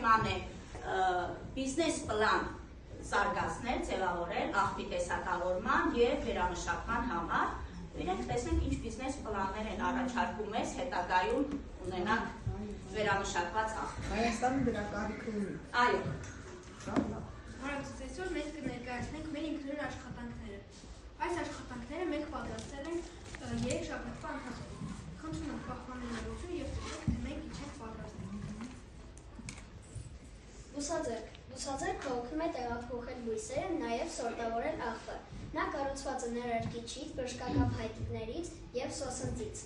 թեման է բիզնես պլան զարգացնել, ձևավորել աղբի տեսակավորման և վերամշակման համար։ Իրենք տեսնենք ինչ բիզնես պլաններ են առաջարկում մեզ հետագայում ունենանք վերամշակված աղբ։ Հայաստանը դրա կարիքը ունի։ Այո։ Հարցից այսօր մենք կներկայացնենք մեր ինքնուրույն աշխատանքները։ Այս աշխատանքները մենք պատրաստել ենք 3 շաբաթվա ընթացքում։ Խնդրում ենք պահպանել նորություն և տեսեք, թե մենք ինչ ենք պատրաստել։ Բուսաձեռք։ Բուսաձեռքը օգնում է տեղափոխել բույսերը, նաև սորտավորել աղբը։ Նա կառուցված է ներարկիչից, բժշկական փայտիկներից և սոսնձից։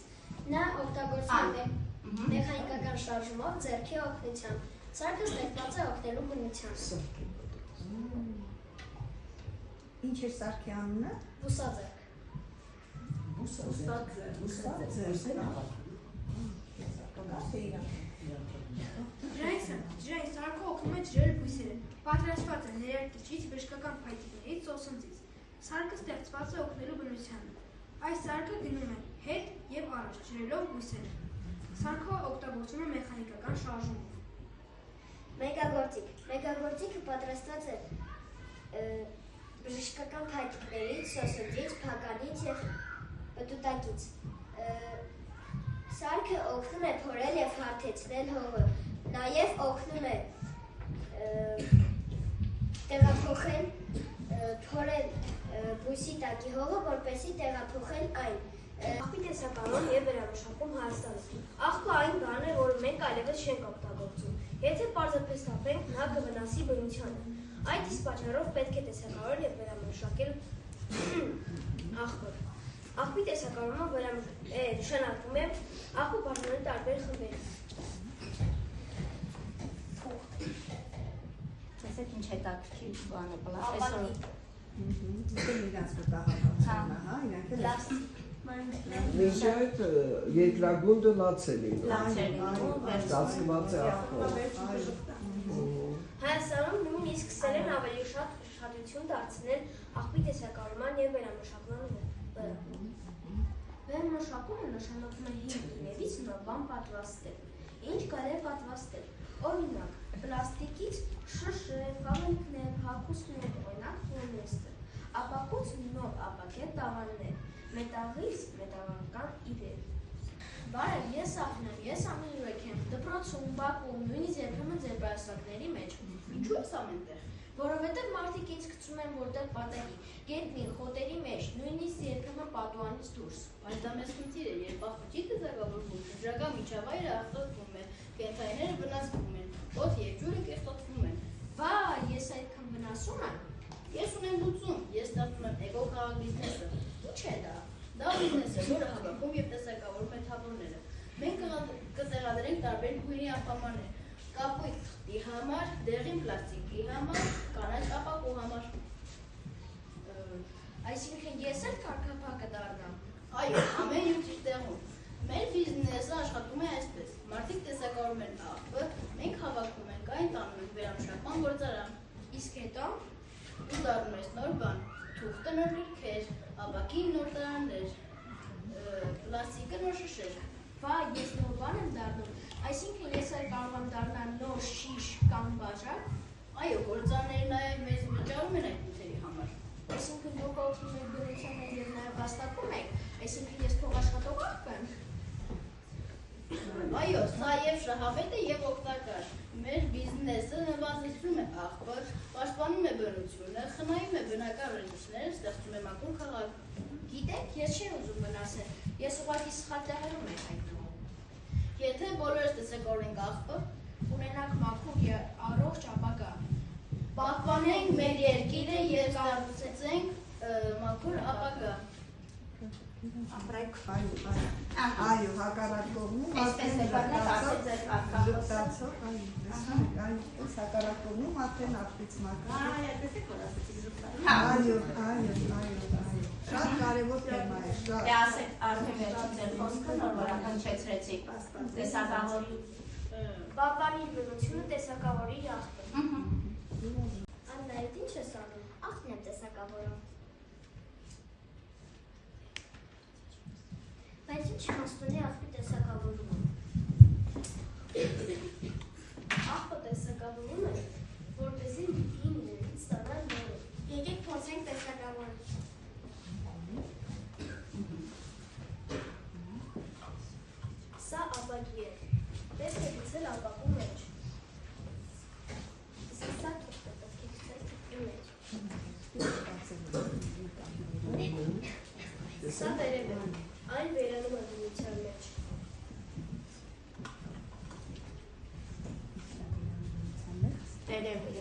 Նա օգտագործվում է մեխանիկական շարժումով ձեռքի օգնությամբ։ Սարքը ստեղծված է օգնելու բնությամբ։ Ինչ է սարքի անունը։ Բուսաձեռք։ Ջրային սարքը օգնում է ջրել բույսերը։ Պատրաստված է ներարկիչից, բժշկական փայտիկներից, սոսնձից։ Սարքը ստեղծված է օգնելու բնությանը։ Այս սարքը գնում է հետ և առաջ ջրելով բույսերը։ Սարքը օգտագործվում է մեխանիկական շարժումով։ Մեգագործիկ։ Մեգագործիկը պատրաստված է բժշկական փայտիկներից, սոսնձից, փականից և պտուտակից։ Սարքը օգնում է փորել և հարթեցնել հողը, նաև օգնում է տեղափոխել փորել բույսի տակի հողը, որպեսզի տեղափոխել այն։ Աղբի տեսակալում և վերամշակում Հայաստանում։ Աղբը այն բան է, որը մենք այլևս չենք օգտագործում։ Եթե պարզապես թափենք, նա կվնասի բնությանը։ Այդ իսկ պատճառով պետք է տեսակալել և վերամշակել աղբը։ Աղբի տեսակալումը նշանակվում է աղբը բաժանել տարբեր խմբերի։ Տեսեք ինչ հետաքրքիր բան է պլան։ Իրանց մտահղացանը, իրանք էլ Մինչ այդ երկրագունդը լաց է լինում, ստացված է աղբով։ Հայաստանում նույնիսկ սկսել են ավելի շատ ուշադրություն դարձնել աղբի տեսակալման և վերամշակման վրա։ Վերամշակումը նշանակում է հին գինևից նոր բան պատրաստել։ Ինչ կարելի է պատրաստել։ Օրինակ, պլաստիկից շշեր, խաղալիքներ, հագուստներ, օրինակ ֆոմեստը, ապակուց նոր ապակե տաղաններ, մետաղից մետաղական իրեր։ Բարև, ես Աղն եմ, ես ամեն ուրեք եմ, դպրոցում, բակում, նույնիսկ երբեմն ձեր պայուսակների մեջ։ Ինչու ես ամենտեղ։ Որովհետև մարդիկ ինձ գցում են որտեղ պատերի, գետնի, խոտերի մեջ, նույնիսկ երբեմն պատուհանից դուրս։ Բայց դա մեծ խնդիր է, երբ աղբը չի դասակավորվում, շրջակա միջավայրը աղտոտվում է, կենդանիները վնասվում են, օդ և ջուրը կեղտոտվում են։ Վայ, ես այդքան վնասում եմ։ Ես ունեմ լուծում, ես ստեղծում եմ էկո-քաղաք բիզնեսը։ Ինչ է դա։ Դա բիզնես է, որը հավաքում և տեսակավորում է թափոնները։ Մենք կտեղադրենք տարբեր գույնի աղբամաններ, կապույտ թղթի համար, դեղին պլաստիկի համար, կանաչ ապակու համար։ Այսինքն ես էլ կարգապահ դառնամ։ Այո, ամեն ինչ իր տեղում։ Մեր բիզնեսը աշխատում է այսպես. մարդիկ տեսակավորում են աղբը, մենք հավաքում ենք, այն տանում ենք վերամշակման գործարան։ Իսկ հետո Ու դառնում ես նոր բան, թուղթը նոր գրքեր, ապակին նոր տարաններ, պլաստիկը նոր շշեր։ վայ, ես նոր բան եմ դառնում, այսինքն ես էլ կարող եմ դառնալ նոր շիշ կամ բաժակ։ Այո, գործարները նաև մեզ վճարում են այդ նյութերի համար։ Այսինքն դուք օգնում եք բնությանը և նաև վաստակում եք, այսինքն ես փոխաշխատող աղբ եմ։ Այո, սա և շահավետ է և օգտակար։ Մեր բիզնեսը նվազեցնում է աղբը, պաշտպանում է բնությունը, խնայում է բնական ռեսուրսները, ստեղծում է մաքուր քաղաք։ Գիտեք, ես չեմ ուզում վնասել, ես ուղղակի սխալ տեղերում եմ հայտնվում։ Եթե բոլորս տեսակավորենք աղբը, Ունենանք մաքուր և առողջ ապագա։ պահպանենք մեր երկիրը և կառուցենք մաքուր ապագա։ Այո, հակառակ կողմում արդեն ժպտացող, հակառակ կողմում արդեն աղբից մաքուր։ Այո, շատ կարևոր թեմա է, շատ։ Դե ասեք արդեն վերջին ձեր խոսքը նոր որ ականչեցրեցիք տեսակավորի։ Պահպանի բնությունը տեսակավորի աղբը։ Աննա, այդ ինչ ես անում։ Աղբն եմ տեսակավորում։ Բայց ինչ իմաստունի աղբի տեսակավորումը։ Աղբը տեսակավորում տեսակավորում են, որպեսզի հին իրենից ստանալ նորը։ Եկեք փորձենք տեսակավորել։ Սա ապակի է։ Պետք է գցել ապակու մեջ։ Իսկ սա թուղթը պետք է գցել թուղթի մեջ։ Սա վերև է, այն վերանում է բնության մեջ։ Տերևը։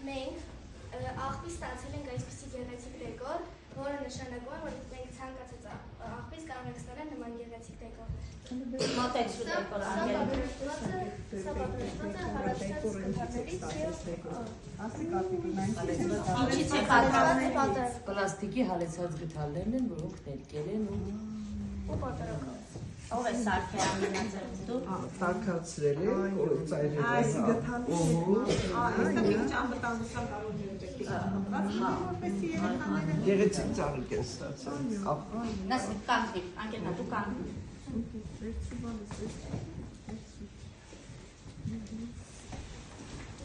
Մենք աղբի ստացել ենք այսպիսի գեղեցիկ դեկոր, որը նշանակում է, որ մենք ցանկացած աղբից կարող ենք ստանալ նման գեղեցիկ դեկոր։ Մոտեցու դեկոր Սա պատրաստված է հարավացած կտարներից Ինչից է պատրաստված։ Պլաստիկի հալեցած գդալներն են, որոնք ներկել են ու պատրական։ Ով է սարքե ամենաձև դու։ Տակացրել է ծայրերը։ Այս գտանները Գեղեցիկ ծաղիկ են ստացել։ Նասի կանգնի, անգենա դու կանգնի։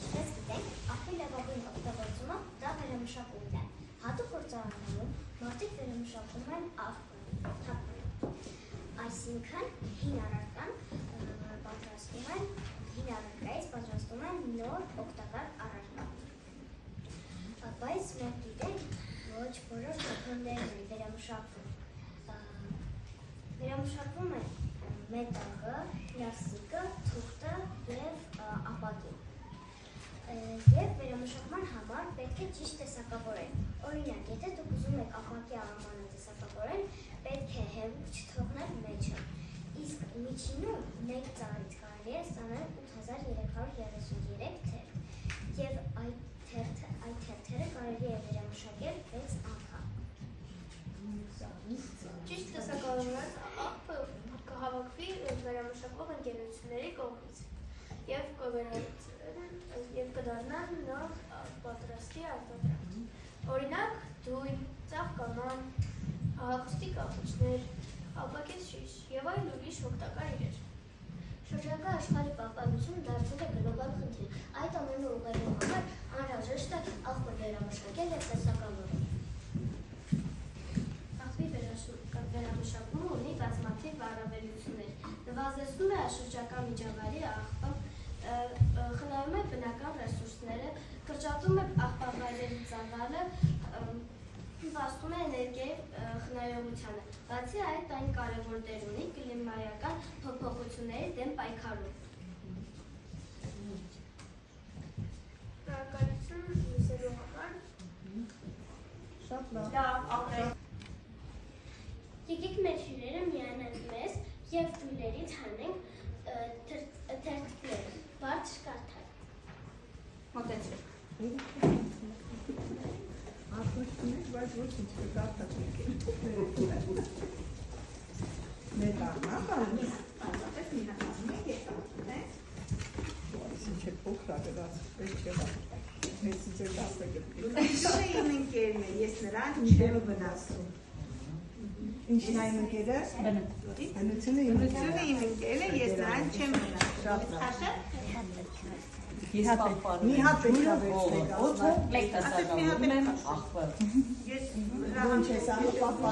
Ինչպես գիտենք, աղբի լավագույն օգտագործումը դա վերամշակումն է։ Հատուկ գործարաններում մարդիկ վերամշակում են աղբը, թափը։ Այսինքն հին առարկան պատրաստում են, հին առարկայից պատրաստում են նոր օգտակար առարկա։ Բայց մենք գիտենք, ոչ բոլոր թափոններն են վերամշակվում։ Վերամշակվում են մետաղը, պլաստիկը, թուղթը և ապակին։ Եվ վերամշակման համար պետք է ճիշտ տեսակավորել։ Օրինակ, եթե դուք ուզում եք ապակի աղամանը տեսակավորել, պետք է հեղուկ չթողնել մեջը։ Իսկ միջինում մեկ ծառից կարելի է ստանալ 8333 թերթ։ Եվ այդ թերթերը կարելի է վերամշակել 6 անգամ։ Ճիշտ տեսակավորված աղբը կհավաքվի վերամշակվող ընկերությունների կողմից և կդառնան նոր պատրաստի արտադրանք։ Օրինակ, դույն, ծաղկաման, հագուստի կապուճներ, ապակես շիշ և այլ ուրիշ օգտակար իրեր։ Շրջակա աշխարհի պահպանությունը դարձել է գլոբալ խնդիր։ Այդ ամենը ուղղելու համար անհրաժեշտ է աղբը վերամշակել և տեսակավորել։ Աղբի վերամշակումը ունի բազմաթիվ առավելություններ։ Նվազեցնում է շրջակա միջավայրի աղբը, խնայում է բնական ռեսուրսները, կրճատում է աղբավայրերի ծավալը, նպաստում է էներգիայի խնայողությանը։ Բացի այդ, այն կարևոր դեր ունի կլիմայական փոփոխությունների դեմ պայքարում։ Շնորհակալություն լսելու համար։ շատ լավ։ Լավ, ապրել։ Եկեք մեր հյուրերը միանան մեզ և դույլերից հանենք թերթիկներ, բարձր կարդալ։ Մոտեցու։ Բայց ոչինչ կկարտացնեք։ Մետաղնա բանս։ Այդպես մի հատասում եք եկատն է։ Ինչ է փոքրա գրած, պես չեղա։ Հեցի ձեր դասը գպի։ Ինչ է իմ ընկերն է, ես նրան չեմ վնասում։ Ինչն այն ընկերը։ Բնությունը իմ ընկերն է, ես նրան չեմ վնասում։ Շատ լավ։ Մի հատ պետք է վերցնեք, օդը մեկ տեսակավորում եմ աղբը։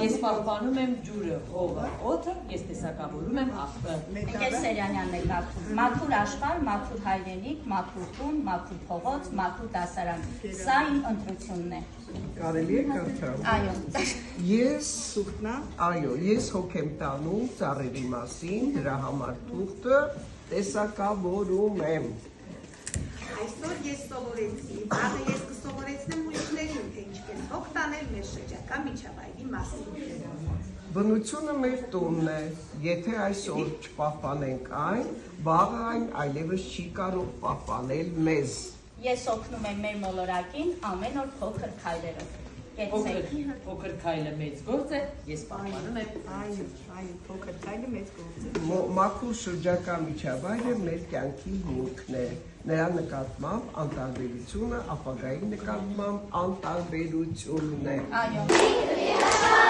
Ես պահպանում եմ ջուրը, հողը, օդը, ես տեսակավորում եմ աղբը։ Ընկեր Սերյանյանն է կարդում։ Մաքուր աշխարհ, մաքուր հայրենիք, մաքուր տուն, մաքուր փողոց, մաքուր դասարան։ Սա իմ ընտրությունն է։ Կարելի է կարդալ։ Այո։ Ես հոգ եմ տանում ծառերի մասին, դրա համար թուղթը տեսակավորում եմ։ Այսօր ես սովորեցի, վաղը ես կսովորեցնեմ ուրիշներին, թե ինչպես հոգ տանել մեր շրջակա միջավայրի մասին։ Բնությունը մեր տունն է, եթե այսօր չպահպանենք այն, վաղը այն այլևս չի կարող պահպանել մեզ։ Ես օգնում եմ մեր մոլորակին ամեն օր փոքր քայլերով։ կեցեք։ Փոքր քայլը մեծ գործ է, ես պահպանում եմ։ Այո, փոքր քայլը մեծ գործ է։ Մաքուր շրջակա միջավայրը մեր կյանքի հիմքն է։ Նրա նկատմամբ անտարբերությունը ապագայի նկատմամբ անտարբերությունն է։ Այո։